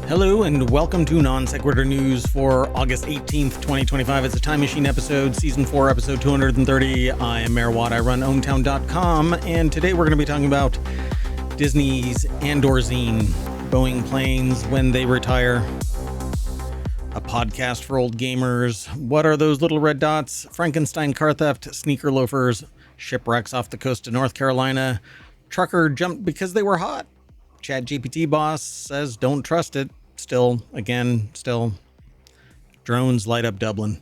Hello and welcome to Non Sequitur News for August 18th, 2025. It's a Time Machine episode, Season 4, Episode 230. I am MayorWatt. I run ohmTown.com, and today we're going to be talking about Disney's AndorZine, Boeing planes when they retire, a podcast for old gamers, what are those little red dots, Frankenstein car theft, sneaker loafers, shipwrecks off the coast of North Carolina, trucker jumped because they were hot, ChatGPT boss says don't trust it. Still, drones light up Dublin.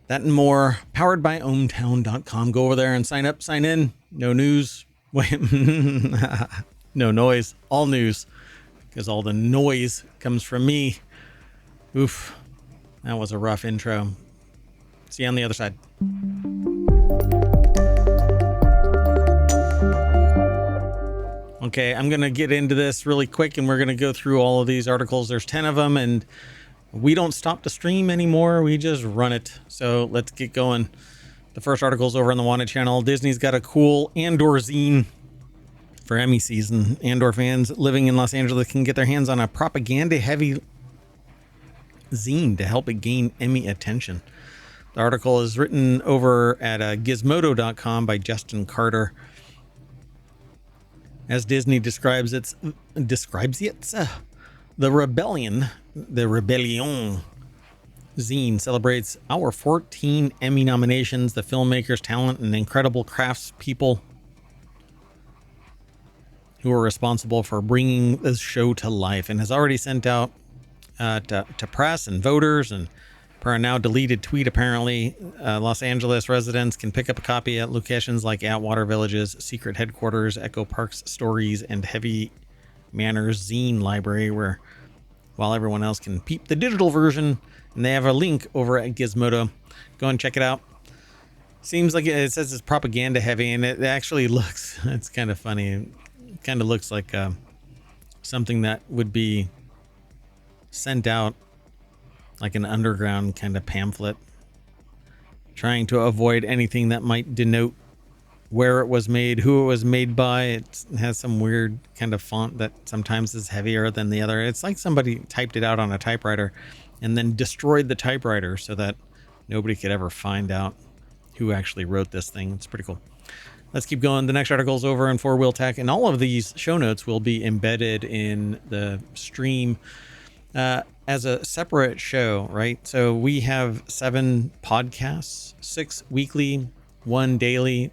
That and more, powered by ohmTown.com. Go over there and sign up, sign in. No news. Wait, no noise. All news. Because all the noise comes from me. Oof. That was a rough intro. See you on the other side. Okay, I'm going to get into this really quick, and we're going to go through all of these articles. There's 10 of them, and we don't stop the stream anymore. We just run it. So let's get going. The first article is over on the Wanted channel. Disney's got a cool AndorZine for Emmy season. Andor fans living in Los Angeles can get their hands on a propaganda-heavy zine to help it gain Emmy attention. The article is written over at gizmodo.com by Justin Carter. As Disney describes it, the Rebellion zine celebrates our 14 Emmy nominations, the filmmakers, talent, and incredible craftspeople who are responsible for bringing this show to life, and has already sent out to press and voters, and per a now deleted tweet, apparently, Los Angeles residents can pick up a copy at locations like Atwater Village's Secret Headquarters, Echo Park's Stories, and Heavy Manor's Zine Library, while everyone else can peep the digital version. And they have a link over at Gizmodo. Go and check it out. Seems like it says it's propaganda heavy, and it actually looks, it's kind of funny. It kind of looks like something that would be sent out like an underground kind of pamphlet, trying to avoid anything that might denote where it was made, who it was made by. It has some weird kind of font that sometimes is heavier than the other. It's like somebody typed it out on a typewriter and then destroyed the typewriter so that nobody could ever find out who actually wrote this thing. It's pretty cool. Let's keep going. The next article is over in FourWheelTech, and all of these show notes will be embedded in the stream as a separate show, right? So we have 7 podcasts, 6 weekly, 1 daily.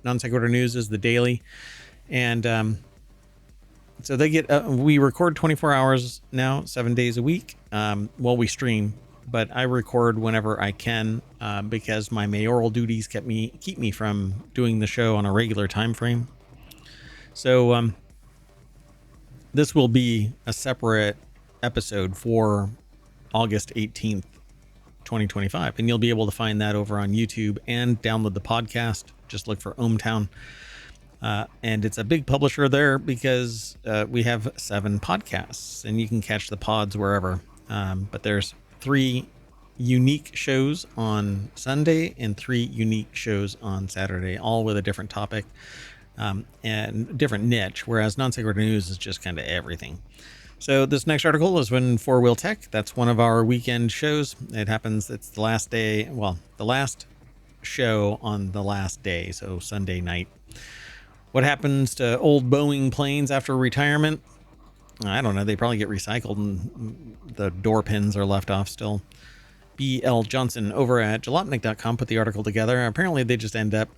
Non Sequitur News is the daily. And so they get, we record 24 hours now, 7 days a week. Well, we stream, but I record whenever I can because my mayoral duties keep me from doing the show on a regular time frame. So this will be a separate episode for August 18th, 2025, and you'll be able to find that over on YouTube and download the podcast. Just look for ohmTown, and it's a big publisher there because we have 7 podcasts, and you can catch the pods wherever, but there's 3 unique shows on Sunday and 3 unique shows on Saturday, all with a different topic and different niche, whereas Non Sequitur News is just kind of everything. So this next article is when FourWheelTech. That's one of our weekend shows. It happens, it's the last day, well, the last show on the last day, so Sunday night. What happens to old Boeing planes after retirement? I don't know. They probably get recycled and the door pins are left off still. B.L. Johnson over at jalopnik.com put the article together. Apparently they just end up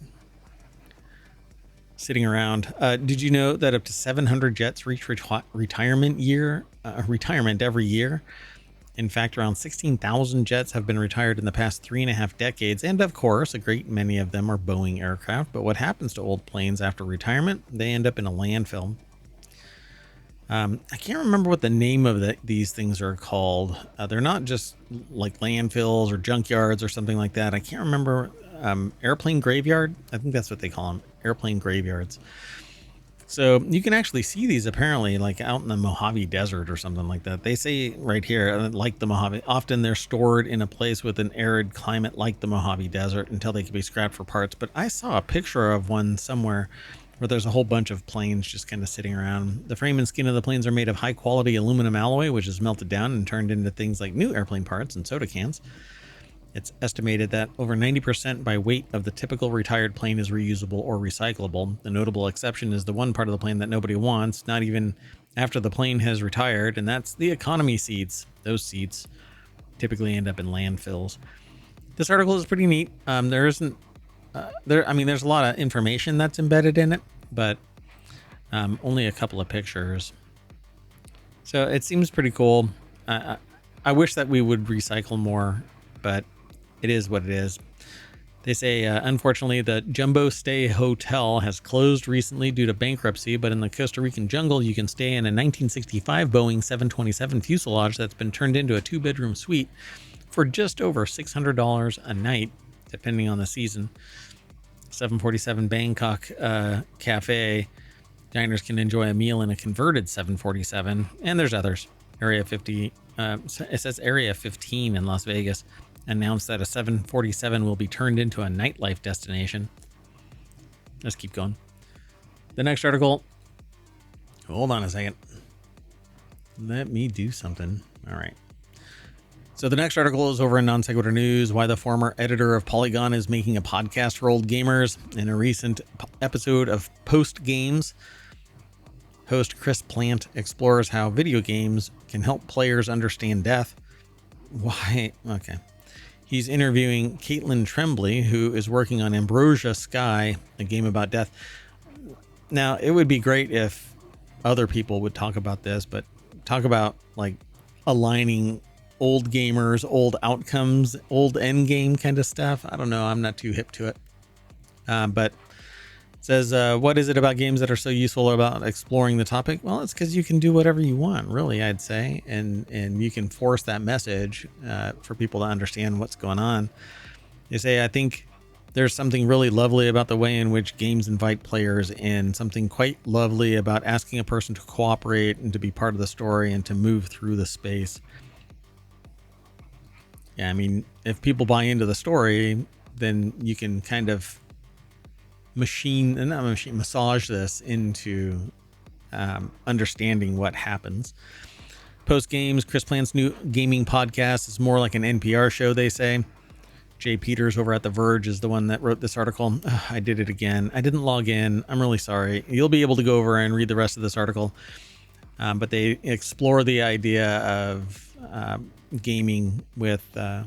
sitting around. Did you know that up to 700 jets reach retirement every year? In fact, around 16,000 jets have been retired in the past 3.5 decades. And of course, a great many of them are Boeing aircraft. But what happens to old planes after retirement? They end up in a landfill. I can't remember what the name of these things are called. They're not just like landfills or junkyards or something like that. I can't remember. Airplane graveyard. I think that's what they call them. Airplane graveyards. So you can actually see these apparently like out in the Mojave Desert or something like that. They say right here, like the Mojave, often they're stored in a place with an arid climate like the Mojave Desert until they can be scrapped for parts. But I saw a picture of one somewhere where there's a whole bunch of planes just kind of sitting around. The frame and skin of the planes are made of high quality aluminum alloy, which is melted down and turned into things like new airplane parts and soda cans. It's estimated that over 90% by weight of the typical retired plane is reusable or recyclable. The notable exception is the one part of the plane that nobody wants, not even after the plane has retired, and that's the economy seats. Those seats typically end up in landfills. This article is pretty neat. There's a lot of information that's embedded in it, but only a couple of pictures. So it seems pretty cool. I wish that we would recycle more, but it is what it is. They say, unfortunately, the Jumbo Stay Hotel has closed recently due to bankruptcy, but in the Costa Rican jungle, you can stay in a 1965 Boeing 727 fuselage that's been turned into a 2-bedroom suite for just over $600 a night, depending on the season. 747 Bangkok Cafe. Diners can enjoy a meal in a converted 747, and there's others. Area 50, it says Area 15 in Las Vegas announced that a 747 will be turned into a nightlife destination. Let's keep going. The next article. Hold on a second. Let me do something. All right. So the next article is over in Non Sequitur News, why the former editor of Polygon is making a podcast for old gamers. In a recent episode of Post Games, host Chris Plant explores how video games can help players understand death. Why? Okay. He's interviewing Caitlin Tremblay, who is working on Ambrosia Sky, a game about death. Now, it would be great if other people would talk about this, but talk about like aligning old gamers, old outcomes, old end game kind of stuff. I don't know. I'm not too hip to it. But it says, what is it about games that are so useful about exploring the topic? Well, it's because you can do whatever you want, really, I'd say. And you can force that message for people to understand what's going on. They say, I think there's something really lovely about the way in which games invite players in, something quite lovely about asking a person to cooperate and to be part of the story and to move through the space. Yeah, I mean, if people buy into the story, then you can kind of massage this into understanding what happens. Post Games, Chris Plant's new gaming podcast is more like an NPR show, they say. Jay Peters over at The Verge is the one that wrote this article. I did it again. I didn't log in. I'm really sorry. You'll be able to go over and read the rest of this article. But they explore the idea of gaming with, I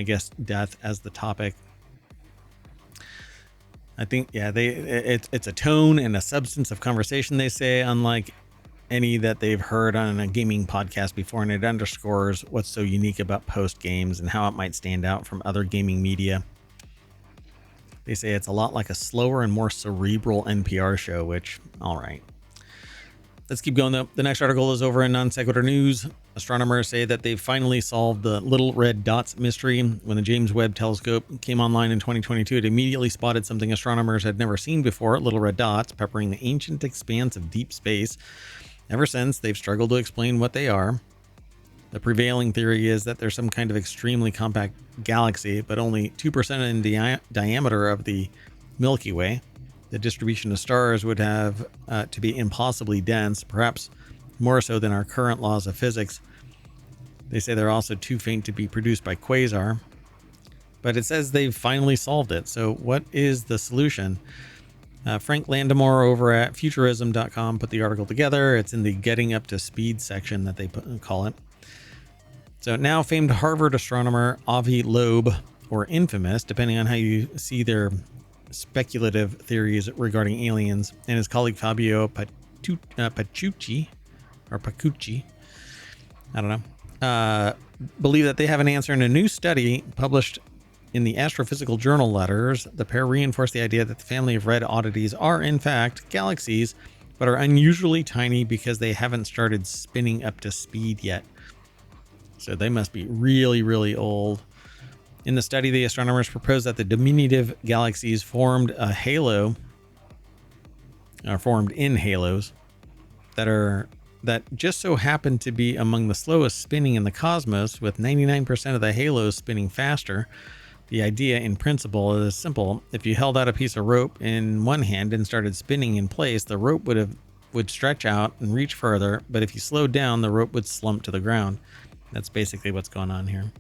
guess, death as the topic. I think, yeah, it's a tone and a substance of conversation, they say, unlike any that they've heard on a gaming podcast before, and it underscores what's so unique about Post Games and how it might stand out from other gaming media. They say it's a lot like a slower and more cerebral NPR show, which, all right. Let's keep going, though. The next article is over in Non Sequitur News. Astronomers say that they've finally solved the little red dots mystery. When the James Webb Telescope came online in 2022, it immediately spotted something astronomers had never seen before, little red dots peppering the ancient expanse of deep space. Ever since, they've struggled to explain what they are. The prevailing theory is that there's some kind of extremely compact galaxy, but only 2% in the diameter of the Milky Way. The distribution of stars would have to be impossibly dense, perhaps more so than our current laws of physics. They say they're also too faint to be produced by quasar. But it says they've finally solved it. So what is the solution? Frank Landemore over at futurism.com put the article together. It's in the Getting Up to Speed section that they call it. So now famed Harvard astronomer Avi Loeb, or infamous, depending on how you see their speculative theories regarding aliens, and his colleague Fabio Pacucci, I don't know, believe that they have an answer in a new study published in the Astrophysical Journal Letters. The pair reinforce the idea that the family of red oddities are in fact galaxies, but are unusually tiny because they haven't started spinning up to speed yet. So they must be really, really old. In the study, the astronomers proposed that the diminutive galaxies formed in halos that just so happen to be among the slowest spinning in the cosmos, with 99% of the halos spinning faster. The idea in principle is simple. If you held out a piece of rope in one hand and started spinning in place, the rope would stretch out and reach further, but if you slowed down, the rope would slump to the ground. That's basically what's going on here.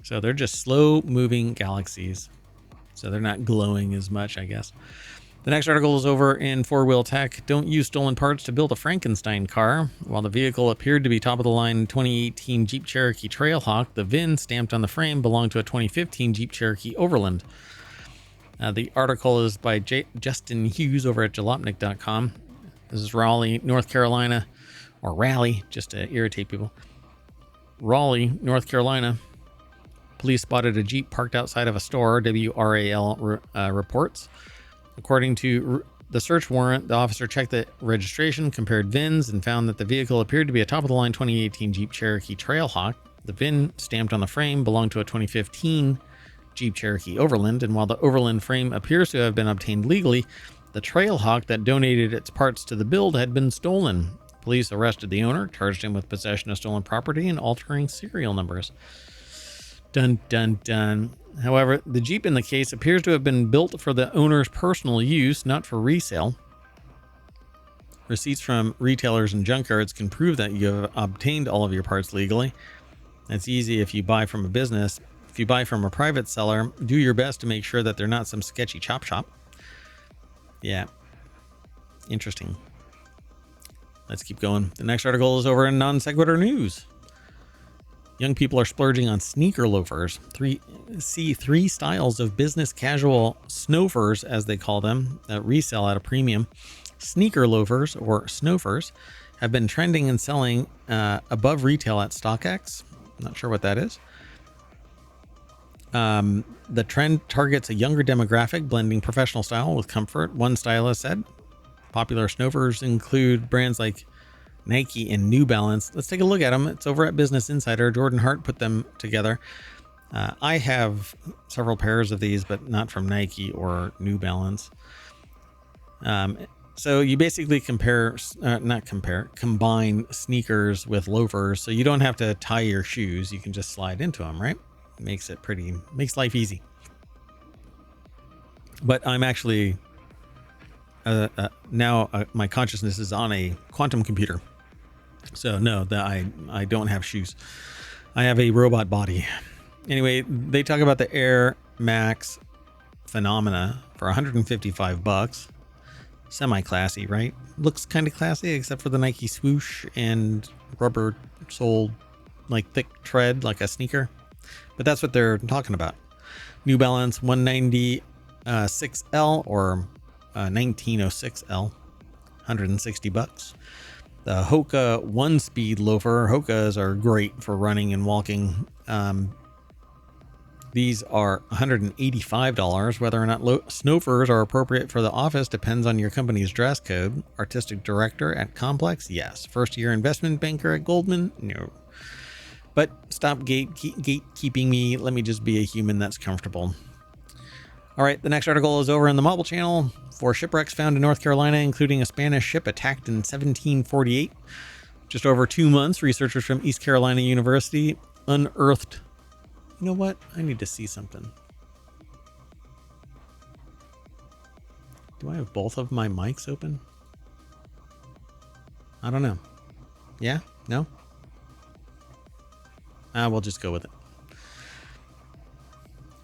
So they're just slow moving galaxies. So they're not glowing as much, I guess. The next article is over in FourWheelTech. Don't use stolen parts to build a Frankenstein car. While the vehicle appeared to be top-of-the-line 2018 Jeep Cherokee Trailhawk, the VIN stamped on the frame belonged to a 2015 Jeep Cherokee Overland. The article is by Justin Hughes over at jalopnik.com. This is Raleigh, North Carolina, or Raleigh, just to irritate people. Raleigh, North Carolina. Police spotted a Jeep parked outside of a store, WRAL reports. According to the search warrant, the officer checked the registration, compared VINs, and found that the vehicle appeared to be a top-of-the-line 2018 Jeep Cherokee Trailhawk. The VIN stamped on the frame belonged to a 2015 Jeep Cherokee Overland, and while the Overland frame appears to have been obtained legally, the Trailhawk that donated its parts to the build had been stolen. Police arrested the owner, charged him with possession of stolen property and altering serial numbers. Dun, dun, dun. However, the Jeep in the case appears to have been built for the owner's personal use, not for resale. Receipts from retailers and junkyards can prove that you have obtained all of your parts legally. It's easy if you buy from a business. If you buy from a private seller, do your best to make sure that they're not some sketchy chop shop. Yeah. Interesting. Let's keep going. The next article is over in Non Sequitur News. Young people are splurging on sneaker loafers. Three styles of business casual Snoafers, as they call them, that resell at a premium. Sneaker loafers, or Snoafers, have been trending and selling above retail at StockX. Not sure what that is. The trend targets a younger demographic, blending professional style with comfort. One stylist said. Popular Snoafers include brands like Nike and New Balance. Let's take a look at them. It's over at Business Insider. Jordan Hart put them together. I have several pairs of these, but not from Nike or New Balance. So you basically combine sneakers with loafers. So you don't have to tie your shoes. You can just slide into them, right? Makes life easy. But I'm actually, now my consciousness is on a quantum computer. So no, I don't have shoes. I have a robot body. Anyway, they talk about the Air Max Phenomena for $155. Semi-classy, right? Looks kind of classy, except for the Nike swoosh and rubber sole, like thick tread, like a sneaker. But that's what they're talking about. New Balance 196L or 1906L, $160. The Hoka One Speed loafer. Hokas are great for running and walking. These are $185. Whether or not Snoafers are appropriate for the office depends on your company's dress code. Artistic director at Complex? Yes. First year investment banker at Goldman? No. But stop gatekeeping me. Let me just be a human that's comfortable. All right, the next article is over in the Mobile Channel. 4 shipwrecks found in North Carolina, including a Spanish ship attacked in 1748. Just over 2 months, researchers from East Carolina University unearthed... You know what? I need to see something. Do I have both of my mics open? I don't know. Yeah? No? We'll just go with it.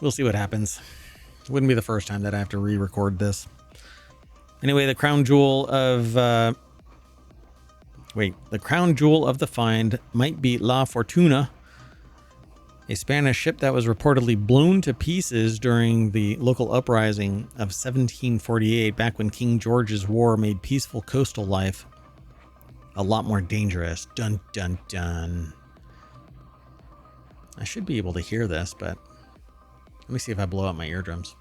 We'll see what happens. It wouldn't be the first time that I have to re-record this. Anyway, the crown jewel of... the crown jewel of the find might be La Fortuna, a Spanish ship that was reportedly blown to pieces during the local uprising of 1748, back when King George's War made peaceful coastal life a lot more dangerous. Dun, dun, dun. I should be able to hear this, but let me see if I blow out my eardrums.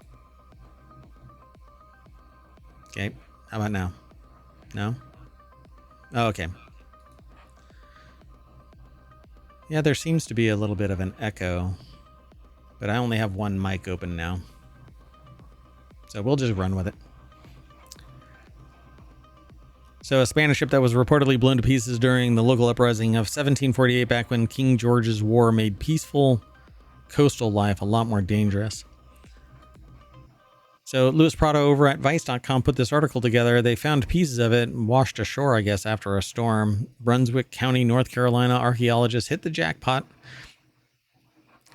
Okay, how about now? No? Oh, okay. Yeah, there seems to be a little bit of an echo, but I only have one mic open now. So we'll just run with it. So a Spanish ship that was reportedly blown to pieces during the local uprising of 1748, back when King George's War made peaceful coastal life a lot more dangerous. So Louis Prado over at Vice.com put this article together. They found pieces of it washed ashore, I guess, after a storm. Brunswick County, North Carolina archaeologists hit the jackpot.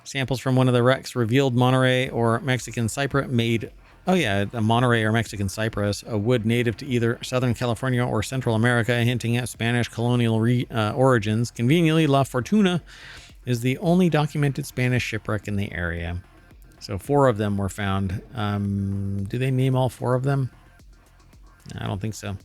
Samples from one of the wrecks revealed Monterey or Mexican cypress made... Oh yeah, a Monterey or Mexican cypress, a wood native to either Southern California or Central America, hinting at Spanish colonial origins. Conveniently, La Fortuna is the only documented Spanish shipwreck in the area. So 4 of them were found. Do they name all 4 of them? I don't think so.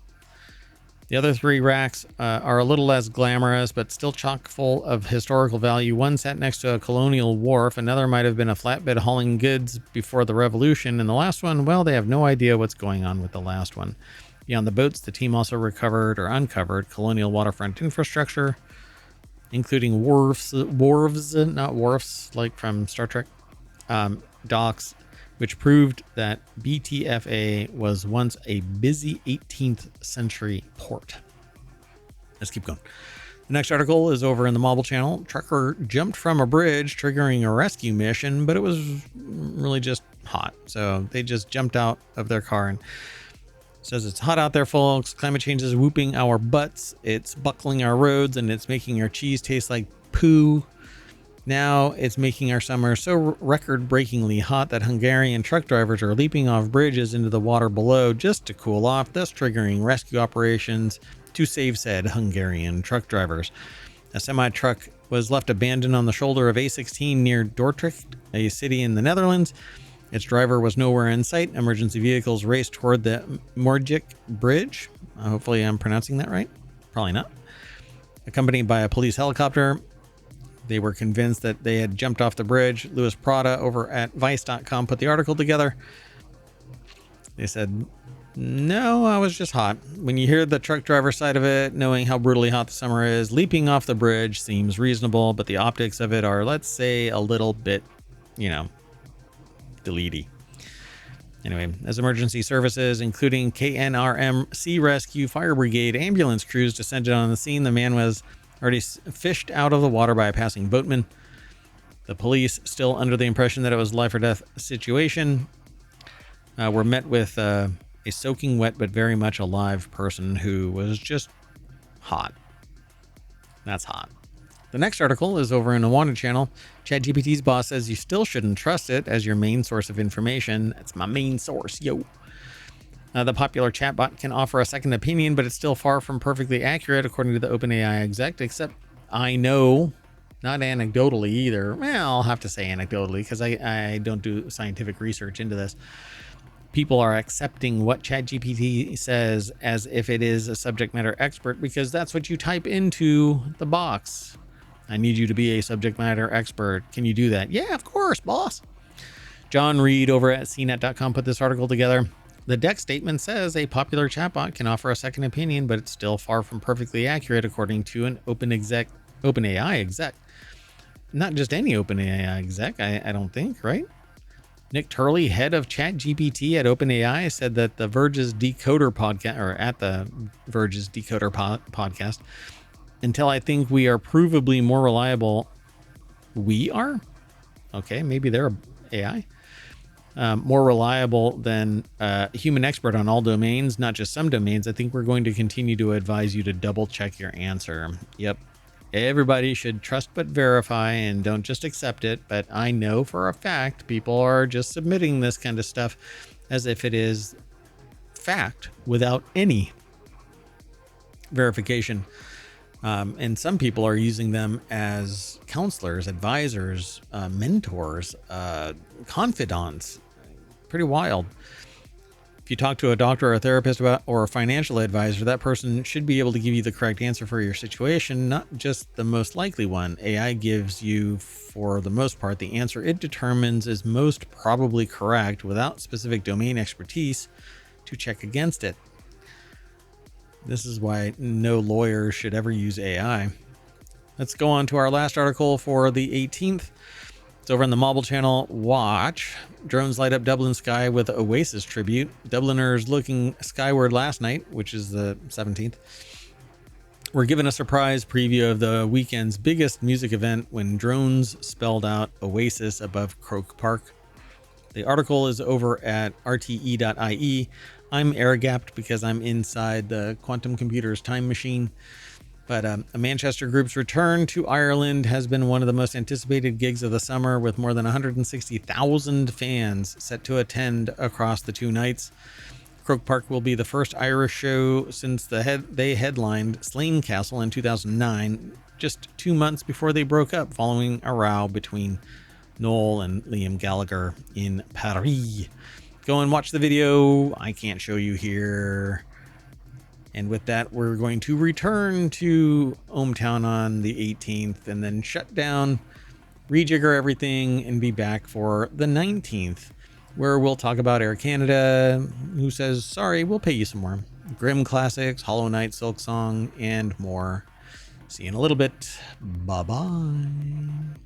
The other 3 wrecks are a little less glamorous, but still chock full of historical value. One sat next to a colonial wharf. Another might have been a flatbed hauling goods before the revolution. And the last one, well, they have no idea what's going on with the last one. Beyond the boats, the team also recovered or uncovered colonial waterfront infrastructure, including wharves, not wharfs like from Star Trek, docks, which proved that BTFA was once a busy 18th century port. Let's keep going. The next article is over in the Mobile Channel. Trucker jumped from a bridge, triggering a rescue mission, but it was really just hot. So they just jumped out of their car and says it's hot out there, folks. Climate change is whooping our butts. It's buckling our roads, and it's making our cheese taste like poo. Now it's making our summer so record-breakingly hot that Hungarian truck drivers are leaping off bridges into the water below just to cool off, thus triggering rescue operations to save said Hungarian truck drivers. A semi-truck was left abandoned on the shoulder of A16 near Dordrecht, a city in the Netherlands. Its driver was nowhere in sight. Emergency vehicles raced toward the Moerdijk Bridge. Hopefully I'm pronouncing that right. Probably not. Accompanied by a police helicopter. They were convinced that they had jumped off the bridge. Louis Prada over at Vice.com put the article together. They said, no, I was just hot. When you hear the truck driver side of it, knowing how brutally hot the summer is, leaping off the bridge seems reasonable, but the optics of it are, let's say, a little bit, deleety. Anyway, as emergency services, including KNRM, Sea Rescue, Fire Brigade, ambulance crews descended on the scene, the man was already fished out of the water by a passing boatman. The police, still under the impression that it was life or death situation, were met with a soaking wet but very much alive person who was just hot. That's hot. The next article is over in the Wanted channel. ChatGPT's boss says you still shouldn't trust it as your main source of information. That's my main source, yo. The popular chatbot can offer a second opinion, but it's still far from perfectly accurate, according to the OpenAI exec, except I know, not anecdotally either. Well, I'll have to say anecdotally because I don't do scientific research into this. People are accepting what ChatGPT says as if it is a subject matter expert because that's what you type into the box. I need you to be a subject matter expert. Can you do that? Yeah, of course, boss. John Reed over at cnet.com put this article together. The deck statement says a popular chatbot can offer a second opinion, but it's still far from perfectly accurate, according to an OpenAI exec. Not just any OpenAI exec, I don't think, right? Nick Turley, head of ChatGPT at OpenAI, said that the Verge's Decoder podcast, or at the Verge's Decoder podcast, until I think we are provably more reliable. We are? Okay, maybe they're AI. More reliable than a human expert on all domains, not just some domains. I think we're going to continue to advise you to double check your answer. Yep. Everybody should trust but verify and don't just accept it. But I know for a fact people are just submitting this kind of stuff as if it is fact without any verification. And some people are using them as counselors, advisors, mentors, confidants. Pretty wild. If you talk to a doctor or a therapist or a financial advisor, that person should be able to give you the correct answer for your situation, not just the most likely one. AI gives you, for the most part, the answer it determines is most probably correct without specific domain expertise to check against it. This is why no lawyer should ever use AI. Let's go on to our last article for the 18th. It's over in the Mobile channel. Watch. Drones light up Dublin sky with Oasis tribute. Dubliners looking skyward last night, which is the 17th, We're given a surprise preview of the weekend's biggest music event when drones spelled out Oasis above Croke Park. The article is over at rte.ie. I'm air-gapped because I'm inside the quantum computer's time machine. But a Manchester group's return to Ireland has been one of the most anticipated gigs of the summer, with more than 160,000 fans set to attend across the 2 nights. Croke Park will be the first Irish show since they headlined Slane Castle in 2009, just 2 months before they broke up following a row between Noel and Liam Gallagher in Paris. Go and watch the video. I can't show you here. And with that, we're going to return to ohmTown on the 18th and then shut down, rejigger everything, and be back for the 19th, where we'll talk about Air Canada, who says, sorry, we'll pay you some more. Grim Classics, Hollow Knight, Silksong, and more. See you in a little bit. Bye-bye.